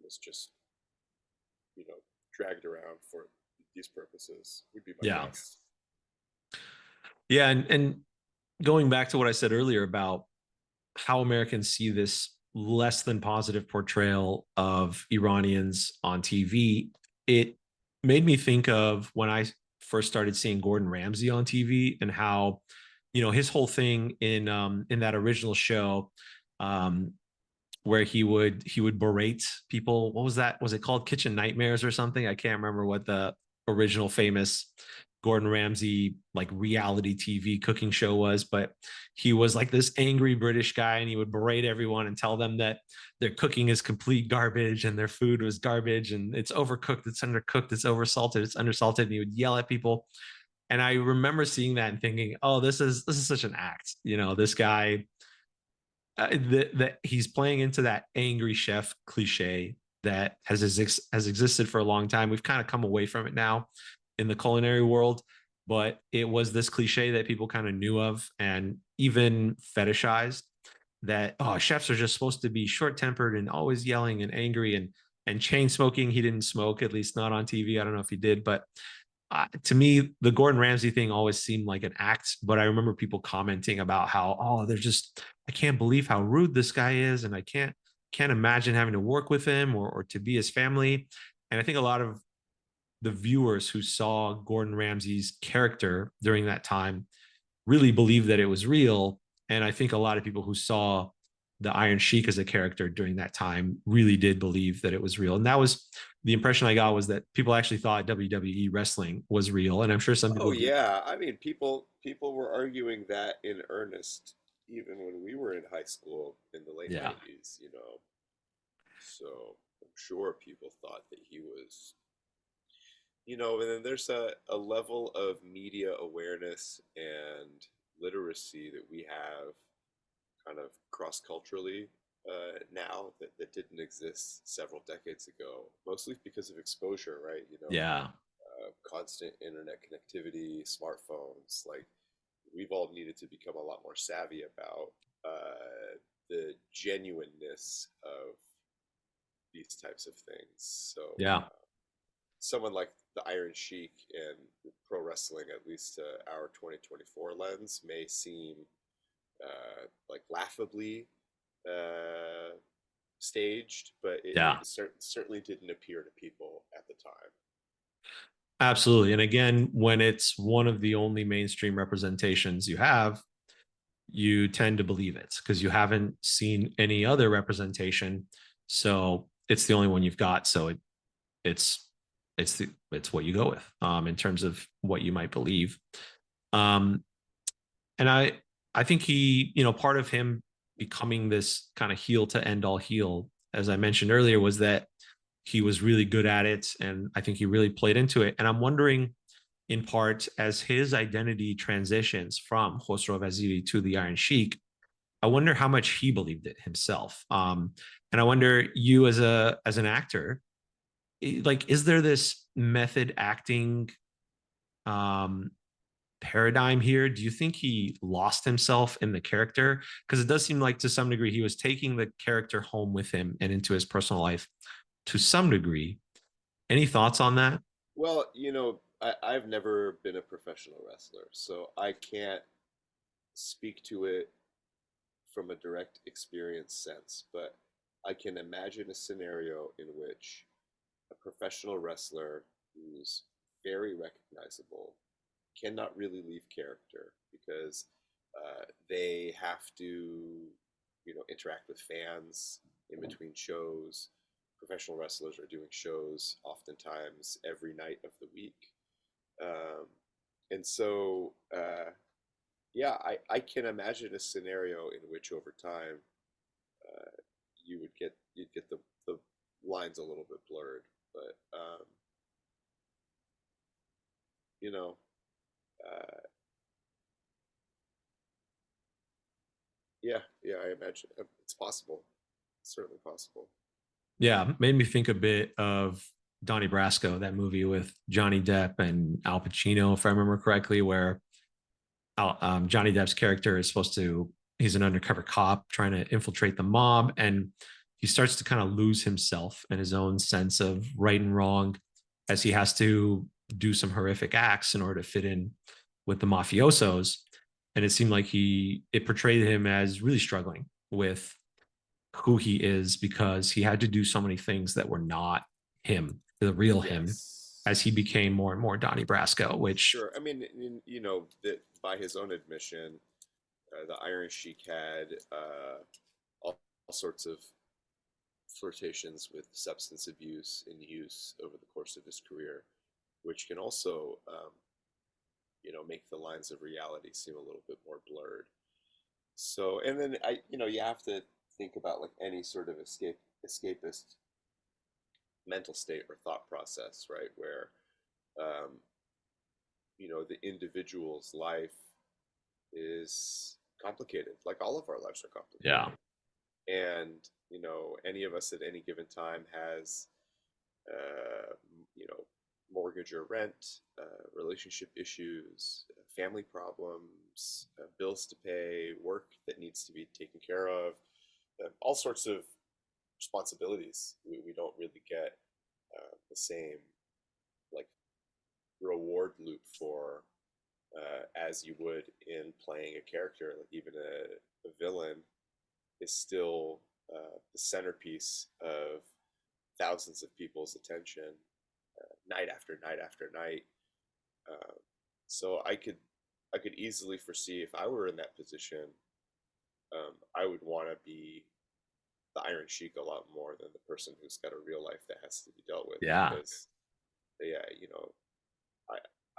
Speaker 2: was just, you know, dragged around for these purposes. Would be my
Speaker 1: Yeah.
Speaker 2: guess.
Speaker 1: Yeah. And going back to what I said earlier about how Americans see this less than positive portrayal of Iranians on TV, it made me think of when I first started seeing Gordon Ramsay on TV and how, his whole thing in that original show, um, where he would berate people. What was that? Was it called Kitchen Nightmares or something? I can't remember what the original famous Gordon Ramsay like reality TV cooking show was, but he was like this angry British guy and he would berate everyone and tell them that their cooking is complete garbage and their food was garbage and it's overcooked, it's undercooked, it's oversalted, it's undersalted, and he would yell at people. And I remember seeing that and thinking, oh, this is such an act. This guy, that he's playing into that angry chef cliche that has existed for a long time. We've kind of come away from it now in the culinary world, but it was this cliche that people kind of knew of and even fetishized, that chefs are just supposed to be short-tempered and always yelling and angry and chain smoking. He didn't smoke, at least not on TV. I don't know if he did, but to me, the Gordon Ramsay thing always seemed like an act. But I remember people commenting about how, they're just, I can't believe how rude this guy is, and I can't imagine having to work with him or to be his family. And I think a lot of the viewers who saw Gordon Ramsay's character during that time really believed that it was real. And I think a lot of people who saw the Iron Sheik as a character during that time really did believe that it was real. And that was the impression I got, was that people actually thought WWE wrestling was real. And I'm sure some
Speaker 2: Oh
Speaker 1: people did.
Speaker 2: yeah, I mean, people were arguing that in earnest even when we were in high school in the late
Speaker 1: Yeah.
Speaker 2: '90s. You know, so. I'm sure people thought that he was, and then there's a level of media awareness and literacy that we have kind of cross culturally now that didn't exist several decades ago, mostly because of exposure, right?
Speaker 1: Yeah.
Speaker 2: Constant internet connectivity, smartphones. Like, we've all needed to become a lot more savvy about the genuineness of these types of things. So,
Speaker 1: Yeah.
Speaker 2: someone like the Iron Sheik and pro wrestling, at least to our 2024 lens, may seem like laughably uh, staged, but it
Speaker 1: Yeah.
Speaker 2: certainly didn't appear to people at the time.
Speaker 1: Absolutely. And again, when it's one of the only mainstream representations you have, you tend to believe it because you haven't seen any other representation. So it's the only one you've got. So it's it's what you go with in terms of what you might believe. Um, and I think he, part of him becoming this kind of heel to end all heel, as I mentioned earlier, was that he was really good at it, and I think he really played into it. And I'm wondering, in part, as his identity transitions from Khosrow Vaziri to the Iron Sheik, I wonder how much he believed it himself. And I wonder, you as an actor, like, is there this method acting um, paradigm here? Do you think he lost himself in the character? Because it does seem like to some degree he was taking the character home with him and into his personal life to some degree. Any thoughts on that?
Speaker 2: Well, I've never been a professional wrestler, so I can't speak to it from a direct experience sense, but I can imagine a scenario in which a professional wrestler who's very recognizable cannot really leave character because they have to, interact with fans in between shows. Professional wrestlers are doing shows oftentimes every night of the week. Um, and so, yeah, I can imagine a scenario in which over time uh, you'd get the lines a little bit blurred, but you know, uh, yeah, I imagine it's possible. It's certainly possible.
Speaker 1: Yeah, made me think a bit of Donnie Brasco, that movie with Johnny Depp and Al Pacino, if I remember correctly, where Johnny Depp's character is supposed to, he's an undercover cop trying to infiltrate the mob, and he starts to kind of lose himself and his own sense of right and wrong as he has to do some horrific acts in order to fit in with the mafiosos. And it seemed like it portrayed him as really struggling with who he is because he had to do so many things that were not him, the real him,
Speaker 2: Yes,
Speaker 1: as he became more and more Donnie Brasco, which,
Speaker 2: sure. I mean, that by his own admission, the Iron Sheik had all sorts of flirtations with substance abuse and use over the course of his career, which can also, make the lines of reality seem a little bit more blurred. So, and then you have to think about like any sort of escapist mental state or thought process, right? Where, um, the individual's life is complicated, like all of our lives are
Speaker 1: yeah,
Speaker 2: complicated. And, any of us at any given time has, uh, you know, mortgage or rent, relationship issues, family problems, bills to pay, work that needs to be taken care of, all sorts of responsibilities. We don't really get the same like reward loop for as you would in playing a character. Like, even a villain is still the centerpiece of thousands of people's attention night after night after night. Uh, so I could easily foresee if I were in that position, I would want to be the Iron Sheik a lot more than the person who's got a real life that has to be dealt with.
Speaker 1: yeah,
Speaker 2: Because, yeah,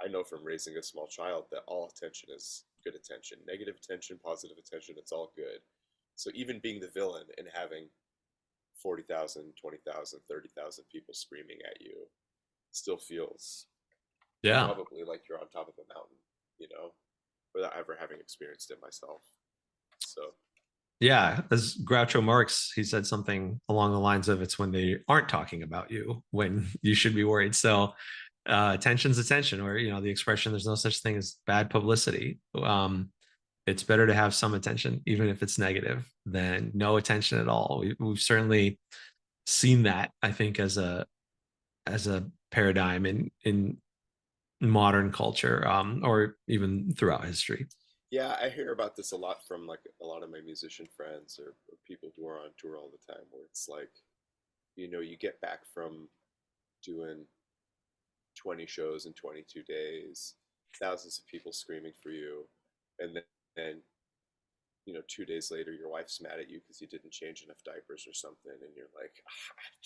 Speaker 2: I know from raising a small child that all attention is good attention, negative attention, positive attention, it's all good. So even being the villain and having 40,000, 20,000, 30,000 people screaming at you still feels
Speaker 1: Yeah.
Speaker 2: probably like you're on top of a mountain, you know, without ever having experienced it myself. So,
Speaker 1: Yeah, as Groucho Marx, he said something along the lines of it's when they aren't talking about you when you should be worried. So attention's attention, or the expression there's no such thing as bad publicity. It's better to have some attention, even if it's negative, than no attention at all. We've certainly seen that, I think, as a paradigm in modern culture, or even throughout history.
Speaker 2: yeah, I hear about this a lot from like a lot of my musician friends or people who are on tour all the time, where it's like, you get back from doing 20 shows in 22 days, thousands of people screaming for you, and then 2 days later, your wife's mad at you because you didn't change enough diapers or something, and you're like,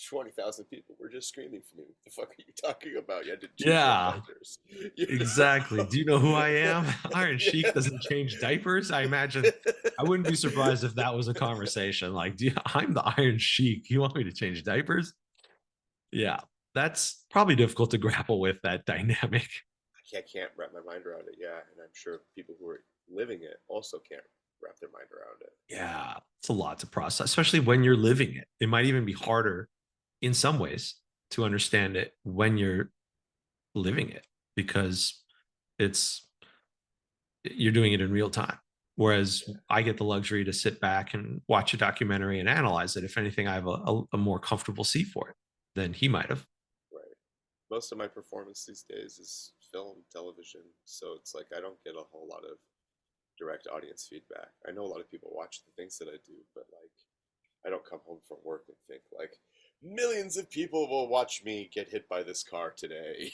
Speaker 2: 20,000 people were just screaming for me. What the fuck are you talking about? You had to change enough
Speaker 1: Yeah,
Speaker 2: diapers. You
Speaker 1: exactly.
Speaker 2: know?
Speaker 1: Do you know who I am? Iron Sheik
Speaker 2: Yeah.
Speaker 1: doesn't change diapers. I imagine I wouldn't be surprised if that was a conversation. Like, I'm the Iron Sheik. You want me to change diapers? Yeah, that's probably difficult to grapple with that dynamic.
Speaker 2: I can't wrap my mind around it. Yeah, and I'm sure people who are living it also can't wrap their mind around it.
Speaker 1: Yeah, it's a lot to process, especially when you're living it. It might even be harder in some ways to understand it when you're living it because it's you're doing it in real time. Whereas
Speaker 2: Yeah,
Speaker 1: I get the luxury to sit back and watch a documentary and analyze it. If anything, I have a more comfortable seat for it than he might have.
Speaker 2: right. Most of my performance these days is film, television, so it's like I don't get a whole lot of direct audience feedback. I know a lot of people watch the things that I do, but like I don't come home from work and think like millions of people will watch me get hit by this car today.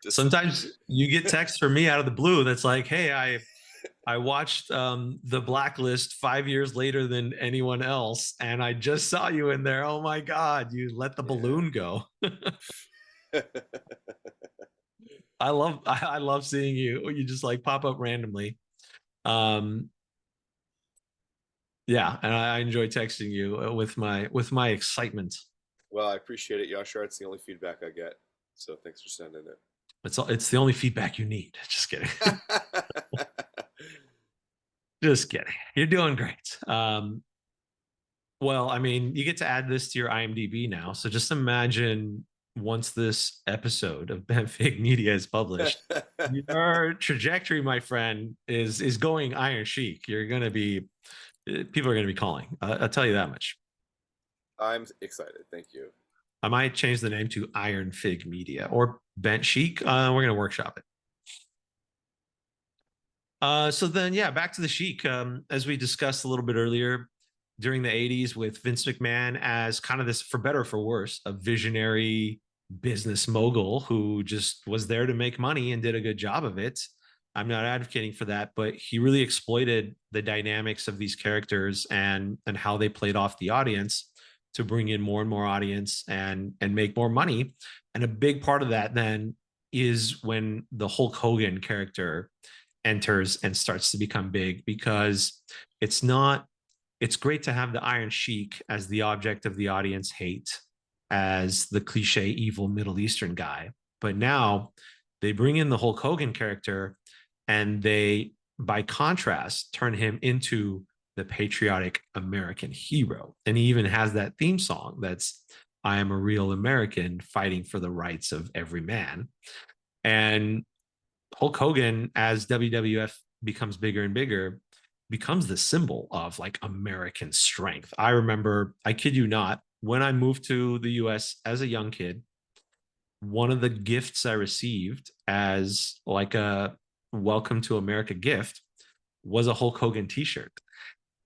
Speaker 2: Just
Speaker 1: Sometimes you get texts from me out of the blue that's like, "Hey, I watched the Blacklist 5 years later than anyone else, and I just saw you in there. Oh my God, you let the
Speaker 2: yeah.
Speaker 1: balloon go." I love seeing you. You just like pop up randomly. Um, yeah, and I enjoy texting you with my excitement.
Speaker 2: Well, I appreciate it, Yashar. It's the only feedback I get. So thanks for sending
Speaker 1: It's the only feedback you need. Just kidding.
Speaker 2: it.
Speaker 1: Just kidding. You're doing great. Well, I mean, you get to add this to your IMDb now. So just imagine once this episode of Benfig Media is published, your trajectory, my friend, is going Iron Sheik. You're gonna be People are gonna be calling. I'll tell you that much.
Speaker 2: I'm excited. Thank you.
Speaker 1: I might change the name to Iron Fig Media or Bent Chic. We're gonna workshop it. So then, yeah, back to the Sheik. As we discussed a little bit earlier, during the 80s with Vince McMahon as kind of this, for better or for worse, a visionary business mogul who just was there to make money and did a good job of it. I'm not advocating for that, but he really exploited the dynamics of these characters and how they played off the audience to bring in more and more audience and make more money. And a big part of that then is when the Hulk Hogan character enters and starts to become big because it's not it's great to have the Iron Sheik as the object of the audience hate, as the cliche evil Middle Eastern guy. But now they bring in the Hulk Hogan character and they, by contrast, turn him into the patriotic American hero. And he even has that theme song that's I am a real American fighting for the rights of every man. And Hulk Hogan, as WWF becomes bigger and bigger, becomes the symbol of like American strength. I remember, I kid you not, when I moved to the US as a young kid, one of the gifts I received as like a welcome to America gift was a Hulk Hogan t-shirt.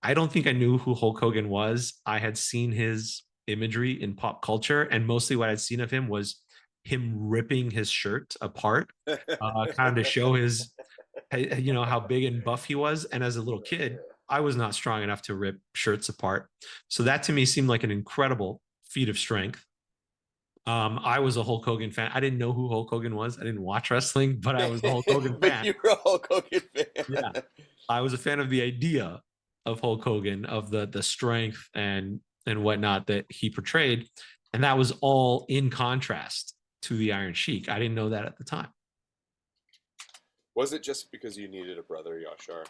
Speaker 1: I don't think I knew who Hulk Hogan was. I had seen his imagery in pop culture, and mostly what I'd seen of him was him ripping his shirt apart, kind of to show how big and buff he was. And as a little kid, I was not strong enough to rip shirts apart. So that to me seemed like an incredible feat of strength. I was a Hulk Hogan fan. I didn't know who Hulk Hogan was. I didn't watch wrestling, but I was a Hulk Hogan
Speaker 2: But
Speaker 1: fan.
Speaker 2: you're a Hulk Hogan
Speaker 1: Yeah,
Speaker 2: fan.
Speaker 1: I was a fan of the idea of Hulk Hogan, of the strength and and whatnot that he portrayed, and that was all in contrast to the Iron Sheik. I didn't know that at the time.
Speaker 2: Was it just because you needed a brother, Yashar?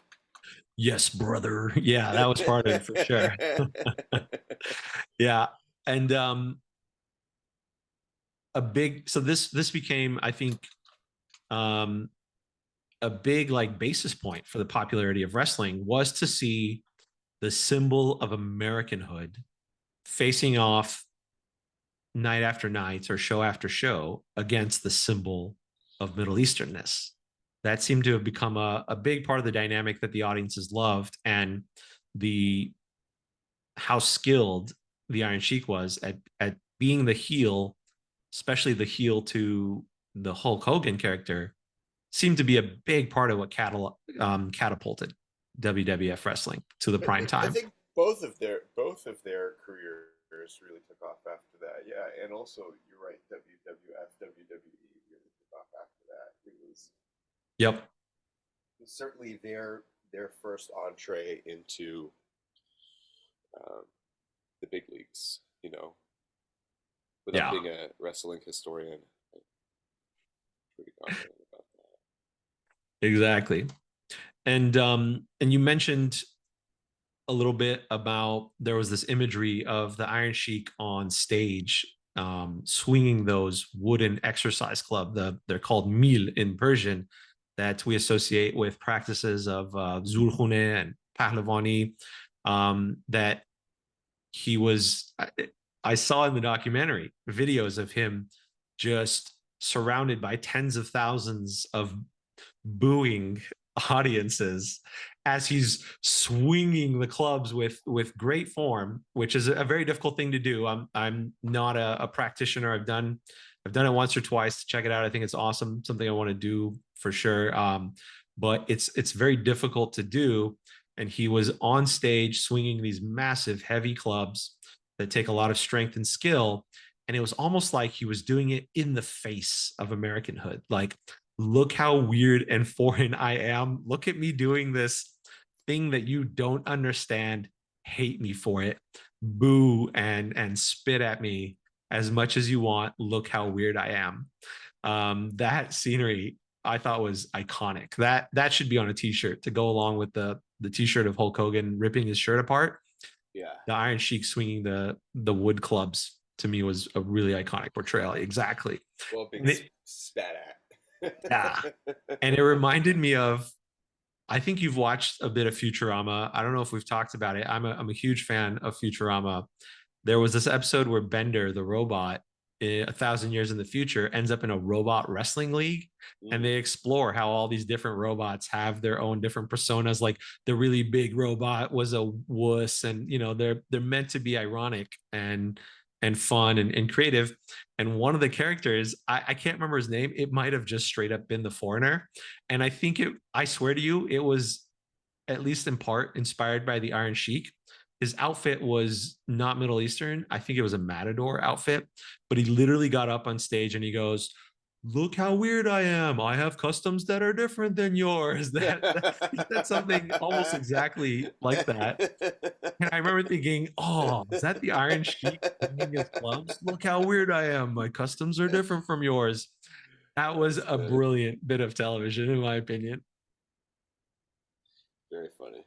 Speaker 1: Yes, brother. Yeah, that was part of it for sure. Yeah, and a big so this became, I think, um a big like basis point for the popularity of wrestling was to see the symbol of Americanhood facing off night after night or show after show against the symbol of Middle Easternness. That seemed to have become a big part of the dynamic that the audiences loved, and the how skilled the Iron Sheik was at being the heel, especially the heel to the Hulk Hogan character, seemed to be a big part of what catapulted WWF wrestling to the prime
Speaker 2: I
Speaker 1: time.
Speaker 2: think both of their careers really took off after that. Yeah, and also you're right. WWF, WWE really took off after that.
Speaker 1: Yep.
Speaker 2: It was certainly their first entree into um, the big leagues. You know, without
Speaker 1: Yeah.
Speaker 2: being a wrestling historian, I'm pretty confident about that.
Speaker 1: Exactly. And you mentioned a little bit about there was this imagery of the Iron Sheik on stage, swinging those wooden exercise club. They're called mil in Persian, that we associate with practices of Zulkhune and Pahlavani. That he was, I saw in the documentary videos of him just surrounded by tens of thousands of booing audiences as he's swinging the clubs with great form, which is a very difficult thing to do. I'm not a practitioner. I've done it once or twice to check it out. I think it's awesome, something I want to do for sure. But it's very difficult to do. And he was on stage swinging these massive, heavy clubs that take a lot of strength and skill. And it was almost like he was doing it in the face of Americanhood. Like, look how weird and foreign I am. Look at me doing this thing that you don't understand. Hate me for it. Boo and spit at me as much as you want. Look how weird I am. That scenery I thought was iconic. That should be on a t-shirt to go along with the t-shirt of Hulk Hogan ripping his shirt apart.
Speaker 2: Yeah.
Speaker 1: The Iron Sheik swinging the wood clubs to me was a really iconic portrayal. Exactly.
Speaker 2: Well, being
Speaker 1: And it,
Speaker 2: spat
Speaker 1: yeah.
Speaker 2: at.
Speaker 1: And it reminded me of, I think you've watched a bit of Futurama. I don't know if we've talked about it. I'm a huge fan of Futurama. There was this episode where Bender, the robot, 1,000 years in the future, ends up in a robot wrestling league, and
Speaker 2: Mm.
Speaker 1: they explore how all these different robots have their own different personas. Like the really big robot was a wuss, and they're meant to be ironic and fun and creative. And one of the characters, I can't remember his name. It might have just straight up been the Foreigner, and I think I swear to you, it was at least in part inspired by the Iron Sheik. His outfit was not Middle Eastern. I think it was a matador outfit, but he literally got up on stage and he goes, "Look how weird I am. I have customs that are different than yours." He said something almost exactly like that. And I remember thinking, "Oh, is that the Iron Sheik swinging his clubs? Look how weird I am. My customs are different from yours." That was
Speaker 2: That's
Speaker 1: a brilliant bit of television, in my opinion.
Speaker 2: very funny.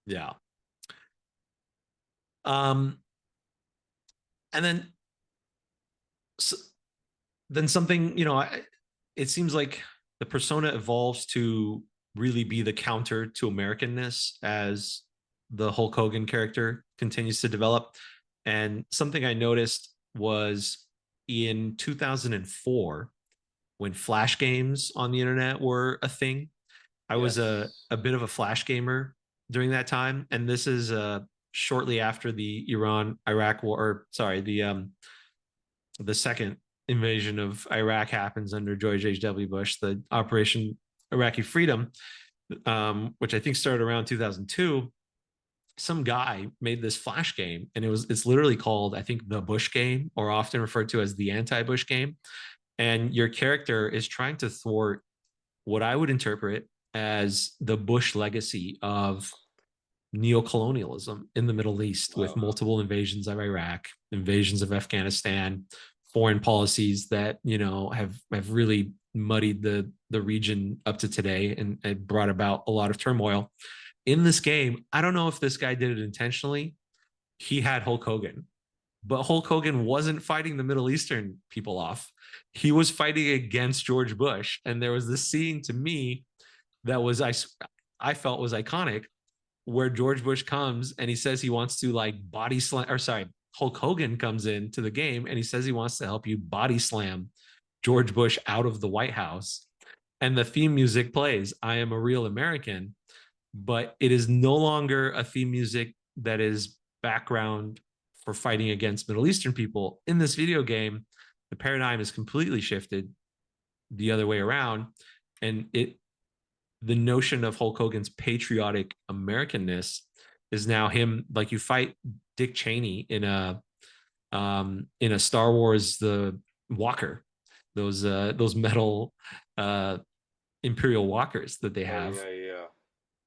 Speaker 1: Yeah. Um, and so, then something, it seems like the persona evolves to really be the counter to Americanness as the Hulk Hogan character continues to develop. And something I noticed was in 2004, when flash games on the internet were a thing. I was
Speaker 2: Yes.
Speaker 1: a bit of a flash gamer during that time, and this is shortly after the Iran Iraq war, or sorry, the second invasion of Iraq happens under George H.W. Bush, the Operation Iraqi Freedom, which I think started around 2002. Some guy made this flash game, and it's literally called, I think, the Bush game, or often referred to as the anti-Bush game. And your character is trying to thwart what I would interpret as the Bush legacy of neocolonialism in the Middle East with
Speaker 2: Wow.
Speaker 1: multiple invasions of Iraq, invasions of Afghanistan, foreign policies that have really muddied the region up to today and brought about a lot of turmoil in this game. I don't know if this guy did it intentionally. He had Hulk Hogan, but Hulk Hogan wasn't fighting the Middle Eastern people off. He was fighting against George Bush. And there was this scene to me that was I felt was iconic, where George Bush comes and he says he wants to like body slam, or sorry, Hulk Hogan comes into the game and he says he wants to help you body slam George Bush out of the White House. And the theme music plays, I Am a Real American, but it is no longer a theme music that is background for fighting against Middle Eastern people. In this video game, the paradigm is completely shifted the other way around. And the notion of Hulk Hogan's patriotic Americanness is now him, like you fight Dick Cheney in a Star Wars the Walker, those metal Imperial Walkers that they
Speaker 2: Oh
Speaker 1: have.
Speaker 2: yeah, yeah.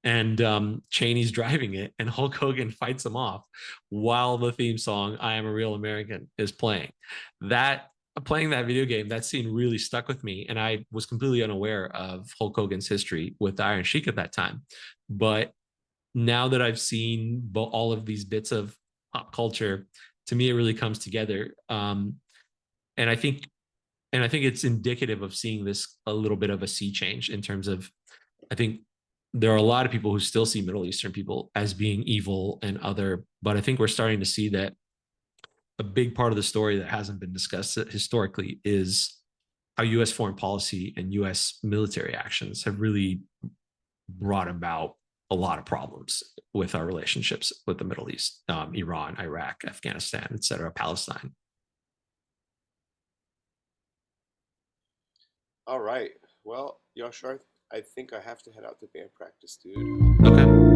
Speaker 1: And Cheney's driving it, and Hulk Hogan fights him off while the theme song "I Am a Real American" is playing. That Playing that video game, that scene really stuck with me, and I was completely unaware of Hulk Hogan's history with the Iron Sheik at that time. But now that I've seen all of these bits of pop culture, to me, it really comes together. And I think it's indicative of seeing this a little bit of a sea change in terms of, I think there are a lot of people who still see Middle Eastern people as being evil and other, but I think we're starting to see that a big part of the story that hasn't been discussed historically is how U.S. foreign policy and U.S. military actions have really brought about a lot of problems with our relationships with the Middle East, Iran, Iraq, Afghanistan, et cetera, Palestine.
Speaker 2: All right. Well, Yashar, I think I have to head out to band practice, dude.
Speaker 1: Okay.